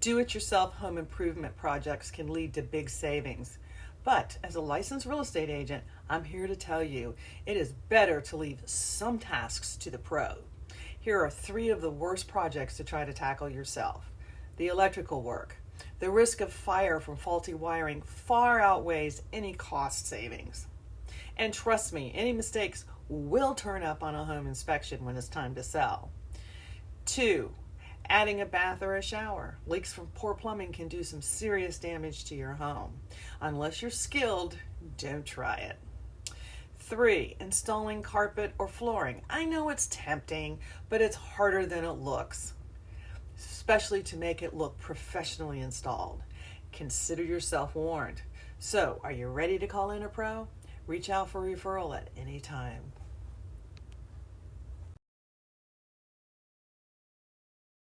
Do-it-yourself home improvement projects can lead to big savings. But as a licensed real estate agent, I'm here to tell you it is better to leave some tasks to the pro. Here are 3 of the worst projects to try to tackle yourself. The electrical work. The risk of fire from faulty wiring far outweighs any cost savings. And trust me, any mistakes will turn up on a home inspection when it's time to sell. 2, adding a bath or a shower. Leaks from poor plumbing can do some serious damage to your home. Unless you're skilled, don't try it. 3, installing carpet or flooring. I know it's tempting, but it's harder than it looks, especially to make it look professionally installed. Consider yourself warned. So, are you ready to call in a pro? Reach out for referral at any time.